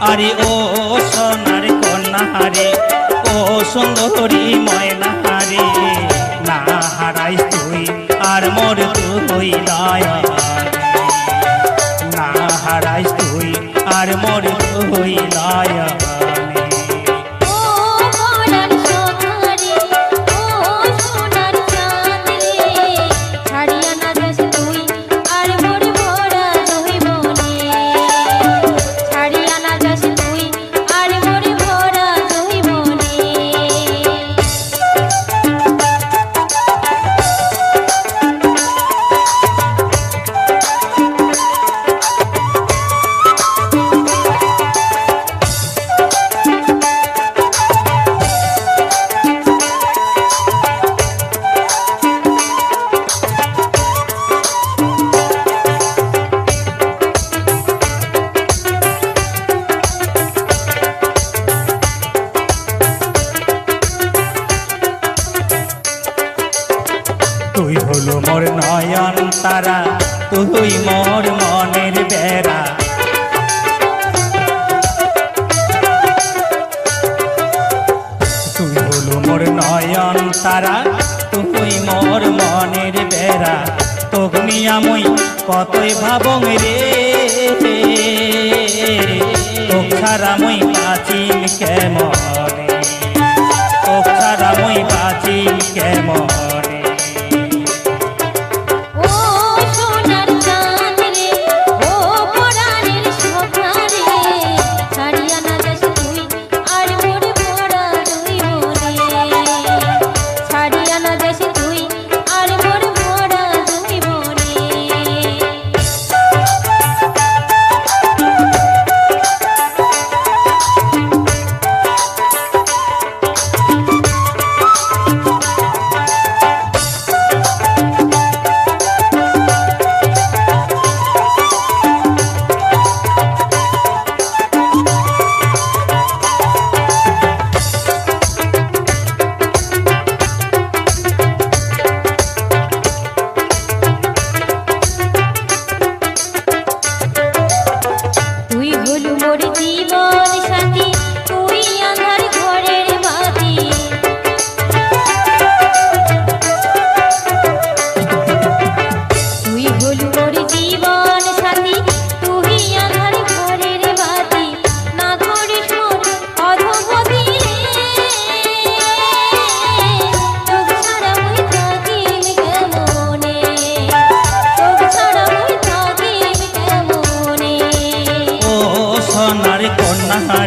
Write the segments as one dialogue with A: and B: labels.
A: আরে ও সোনার কন্যা রে, ও সুন্দরী ময়না রে, না হারাইস তুই আর মোর তুই দয়া, না হারাইস তুই আর মোর তুই দয়া। তুই হলো মোর নয়ন তারা, তুই মোর মনের বেড়া, তুই হলো মোর নয়ন তারা, তুই মোর মনের বেড়া, তোক নিয়া মুই কতই ভাবং রে, তোক ছাড়া মুই বাঁচিম কেমনে, তোক ছাড়া মুই বাঁচিম কেমনে।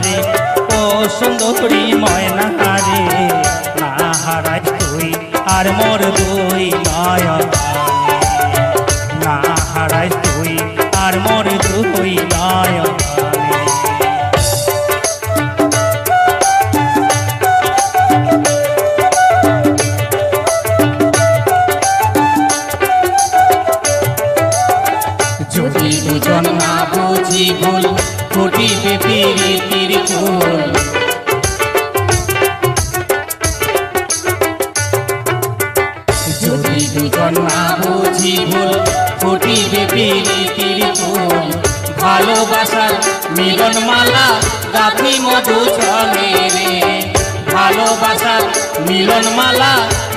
A: রে, ও সুন্দরী ময়না রে, না হারাইস তুই আর মোর দুই নয়ন, না হারাইস তুই আর মোর দুই নয়ন। যদি দুজন না বুঝি ভুল, ফুটিবে প্রীতির ফুল, যদি দুজন না বুঝি ভুল, ফুটিবে প্রীতির ফুল, ভালোবাসার মিলন মালা গাঁথি মধু ছলে রে, ভালোবাসার মিলন মালা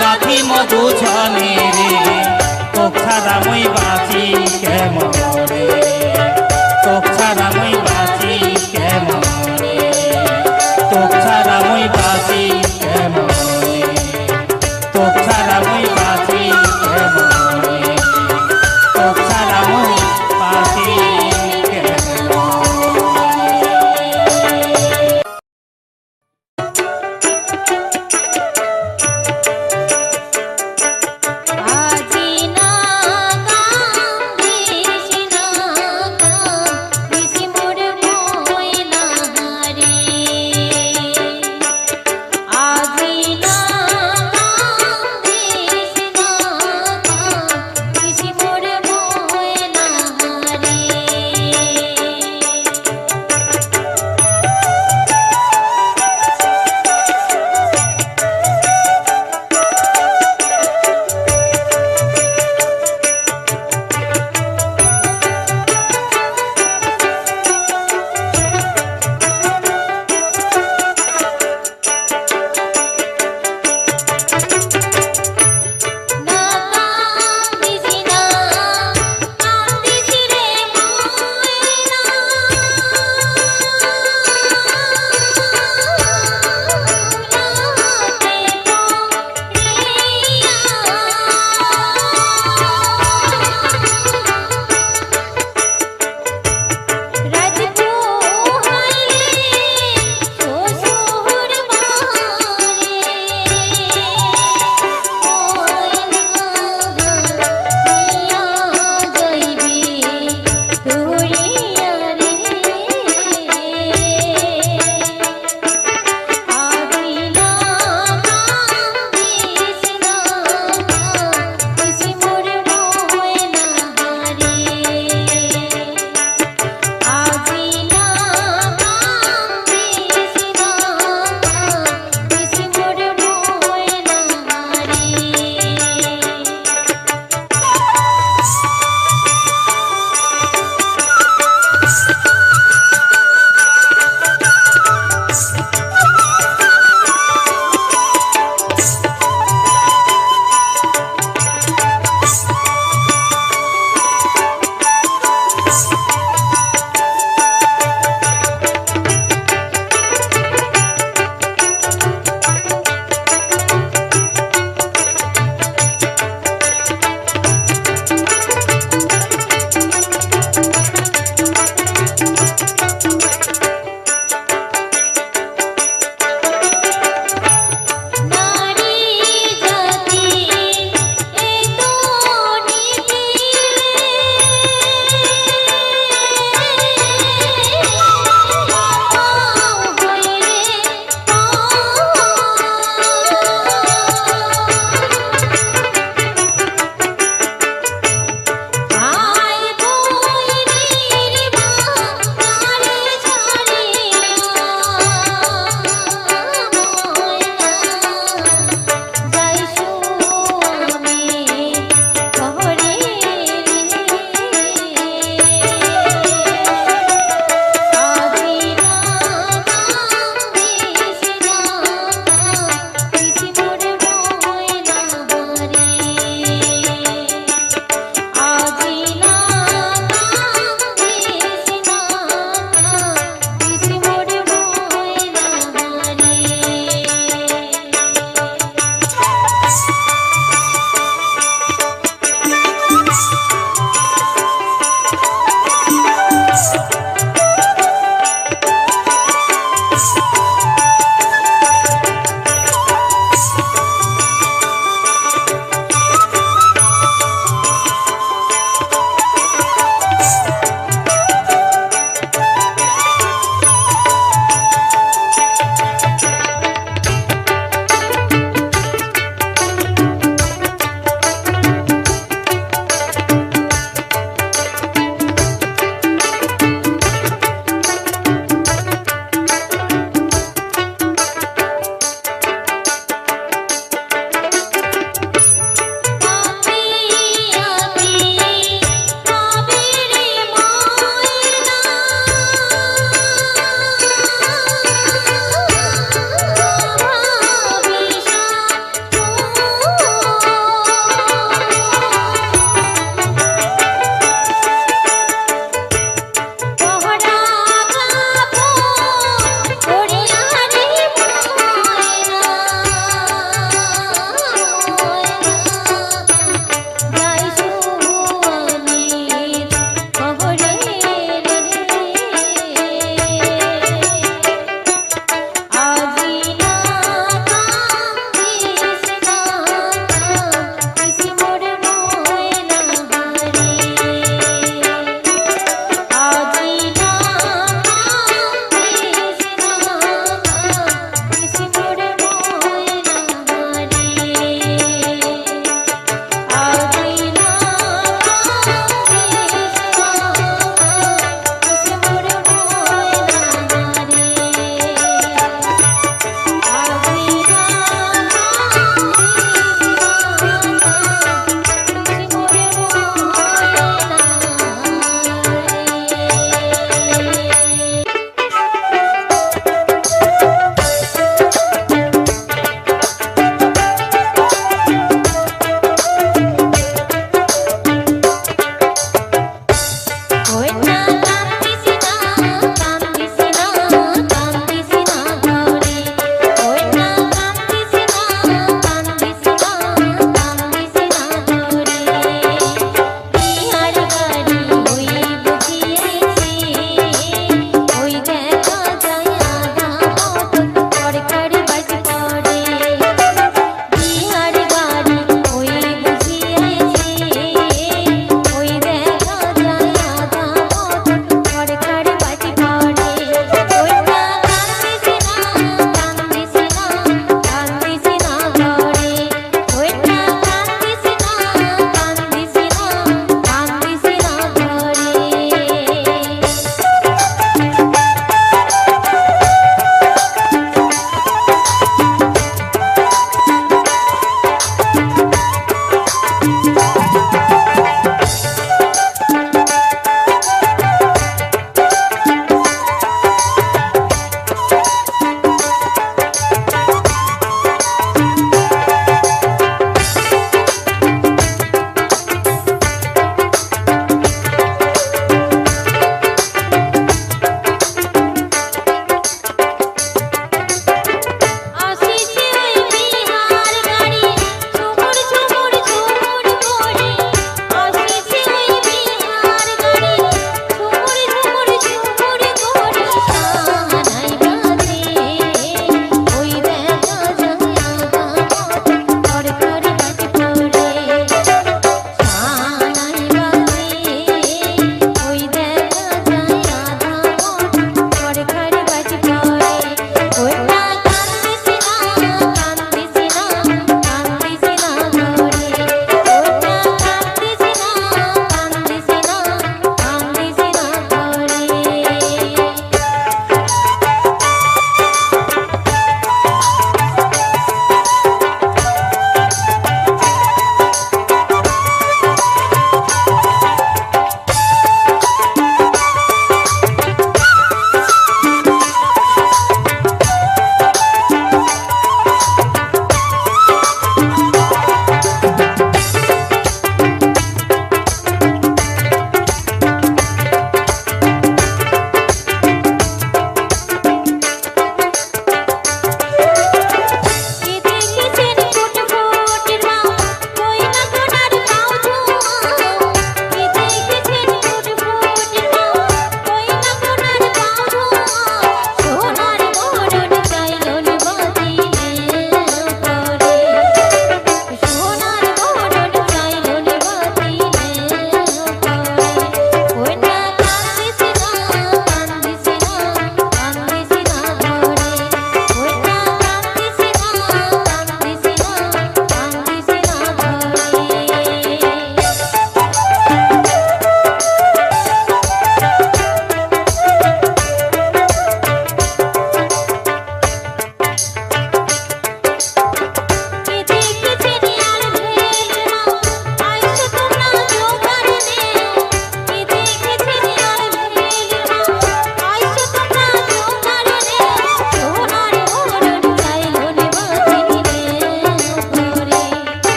A: গাঁথি মধু ছলে রে, তোক ছাড়া মুই বাঁচি কেমনে, তোক ছাড়া মুই বাঁচি কেমনে, তোক ছাড়া মুই বাঁচি কেমনে, তোক ছাড়া মুই বাঁচি কেমনে, তোক ছাড়া মুই বাঁচি
B: আজি না কান্দিস না।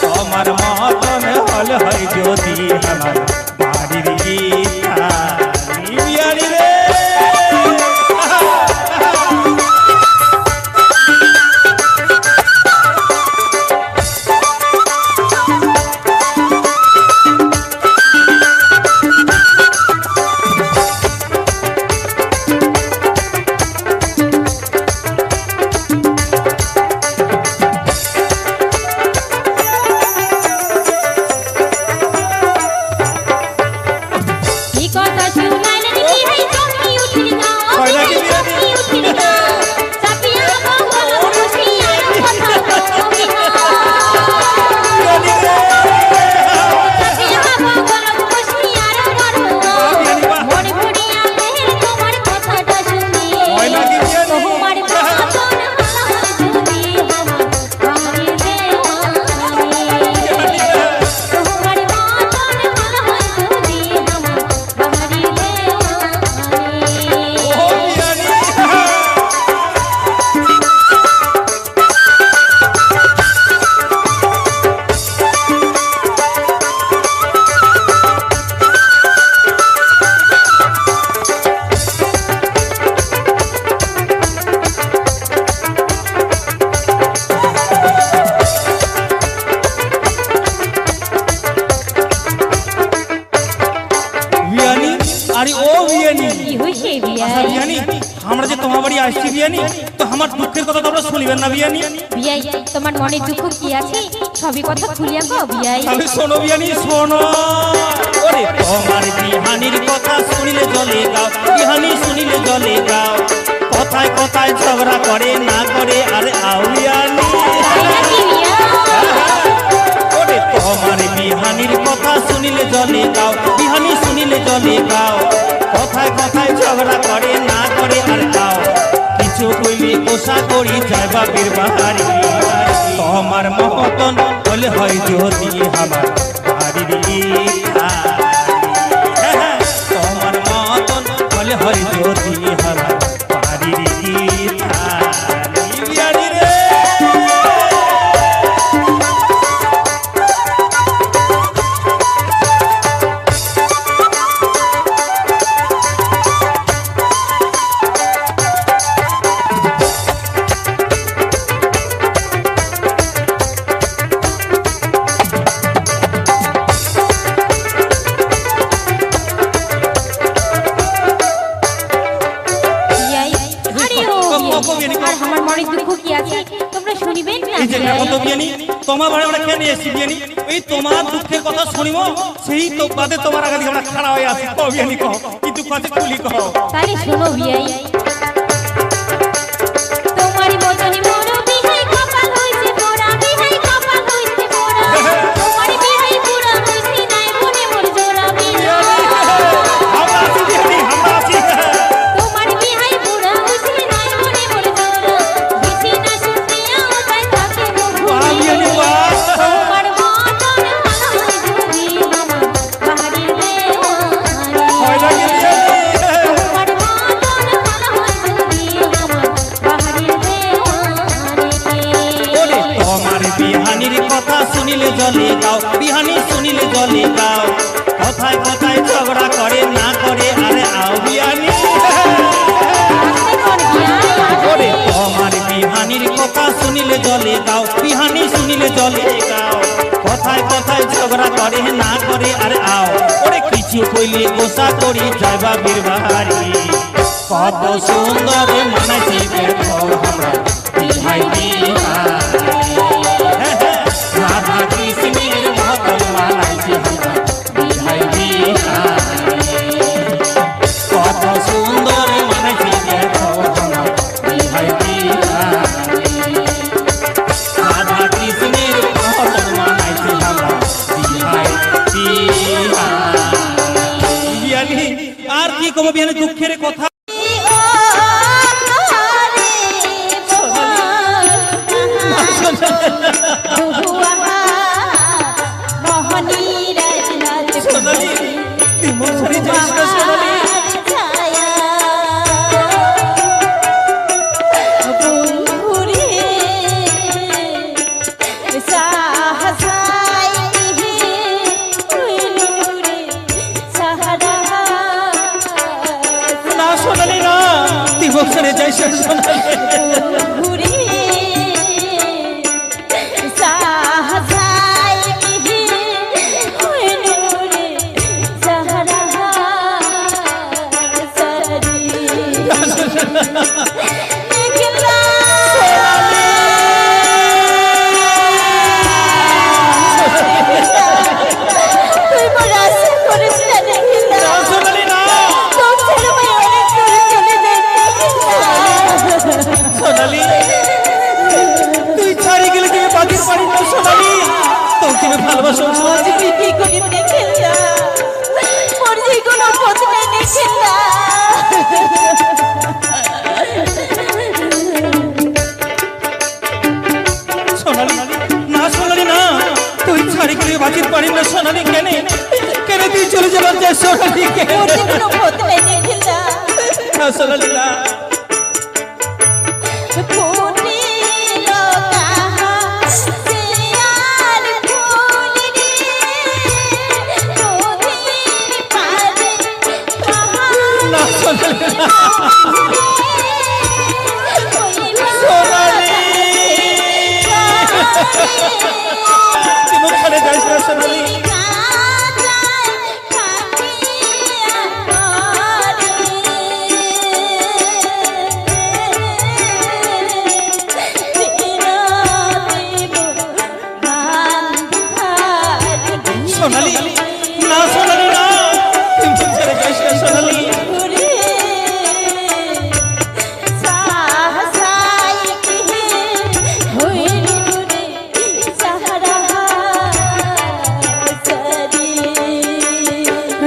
A: তোমার মতন হল হয় যদি আমার বাড়ির গীতানি বিয়ানি রে। আমরা যে তোমার বাড়ি আসছি বিয়ানি, তো আমার দুঃখের কথা তোমরা শুনিবেন না বিয়ানি?
B: বিয়াই, তোমার মনে দুঃখ কি আছে সবই কথা খুলিয়া কও বিয়াই।
A: আমি শোনো বিয়ানি শোনো। ওরে তোমার বিহানির কথা শুনিলে জলে গাও, বিহানি শুনিলে জলে গাও। কথায় কথায় ঝগড়া করে না করে আরে আও বিয়ানি। ওরে তোমার বিহানির কথা শুনিলে জলে গাও, বিহানি শুনিলে জলে গাও। কথায় কথায় ঝগড়া করে না করে আর গাও। কিছু কইলে কোষা করি যায় বাপের বাড়ি। তোমার মহতন হলে হয় যদি আমার বাড়ির তোমার মতন হলে হয় যদি আমার বাড়ির বিয়ানি রে। তোমার বাড়ি আমরা কেন এসেছি বিয়ানি? এই তোমার দুঃখের কথা শুনিব, সেই তো বাদে তোমার আগে আমরা খাড়া হয়ে আসি। কও বিয়ানি কও, কি দুঃখ আছে খুলি কও।
B: তাহলে শোনো বিয়াই, তোমারই মতনই মোর বিহাই কপাল হইছে মোরা, বিহাই কপাল হইছে মোরা। তোমারই বিহাই পুরা হইছে নাই মনে মোর জোড়া বিহাই।
A: আমরা আছি বিয়ানি, আমরা আছি।
B: তোমারই বিহাই পুরা হইছে নাই মনে মোর জোড়া। বিছি না শুনতে আও তাই থাকে মোর
A: বিয়ানি বাহ।
B: তোমার মতন হলো যদি আমার বাড়ির দেওয়ানি।
A: হয় লাগে বিয়ানি।
B: তোমার মতন হলো যদি আমার বাড়ির দেওয়ানি।
A: ওরে তোমার বিহানির কথা শুনিলে জলে গাও, বিহানি শুনিলে জলে গাও। কথায় কথায় ঝগড়া করে না করে আরে আও বিয়ানি। ওরে তোমার বিহানির কথা শুনিলে জলে গাও, বিহানি শুনিলে জলে গাও। কথায় কথায় ঝগড়া করে না করে আরে আও। ওরে কিছু কইলে গোসা করি যায় বাবির বাড়ি। কত সুন্দর মানাইছি দেখো আমরা বিহাই বিহারি। রাধা কৃষ্ণের মতন মানাইছি আমরা বিহাই বিহারি। কত সুন্দর মানাইছি দেখো আমরা বিহাই বিহারি। রাধা কৃষ্ণের মতন মানাইছি আমরা বিহাই বিহারি। আর কি কব বিহানি দুঃখের কথা।
B: ও
A: ভালোবাসো
B: আজ বিক্রি করে দেখেন না মোর যে কোনো বদলে দেখেন না
A: সোনালি না সোনালি না তুই ছাড়ি করে বাঁচিতে পারি না সোনালি কেন কেন তুই চলে যাবার চাই সোনালি কেন
B: মোর যে কোনো বদলে দেখেন না
A: না সোনালি না
B: ফুটিল কাহা সে আর ফুল রে নদীর পারে কাহা
A: না সোনালি না সোনালি তুই মুখ ছাড়ে যাইস না সোনালি সোনালি না সোনালি না তুই মুখ ছাড়ে যাইস না সোনালি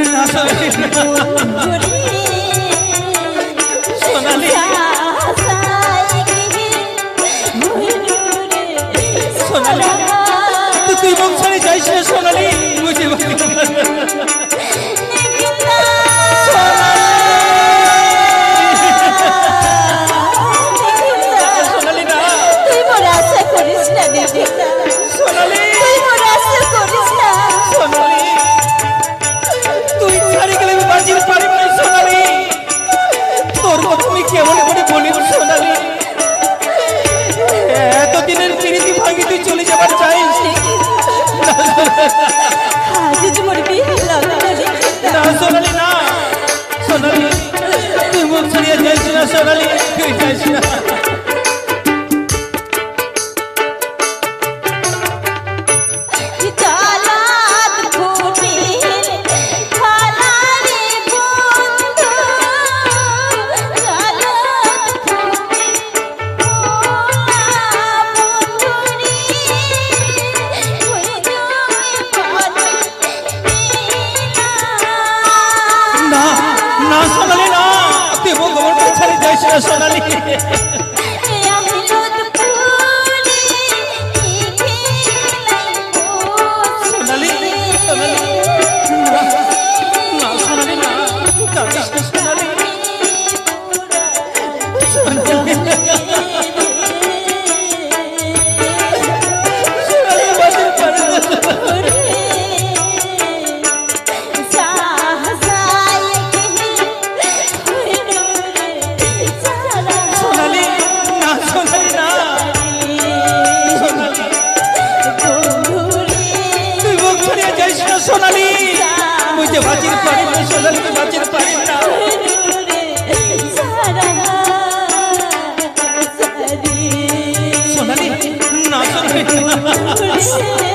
A: না সোনালি সোনালি সোনালি তুই মুখ ছাড়ে যাইস না সোনালি বুঝে পারি সোনালি না
B: তুই মোর আশা করিস না দিদিটা
A: সোনালি
B: তুই মোর আশা করিস না
A: সোনালি তুই ছাড়ি গেলে আমি বাঁচিতে পারি না সোনালি তোর কথা আমি কেমন করে বলি সোনালি এতদিনের প্রীতি ভাঙি তুই চলে যাবার চাইস
B: আজ যে মোর বিয়ে লাগলো
A: না সোনালি না সোনালি তুই মুখ ছাড়িয়ে যাইস না সোনালি তুই যাইস না
B: চালাত ফুটিল খালারে বন্ধু চালাত ফুটিল বন্ধুরি ওই জমি পানি
A: না না সোনালি না তুই মুখ আমার ছাড়িয়ে যাইস না সোনালি সোনালি সোনালি না সোনালি না কাঁদিস না সোনালি সোনালি বাঁচিতে পারি না সোনালি না সোনালি না সোনালি তুই মুখ ছাড়িয়ে যাইস না সোনালি বুঝে বাঁচিতে পারি না সোনালি তুই বাঁচিতে পারি না সোনালি না সোনালি না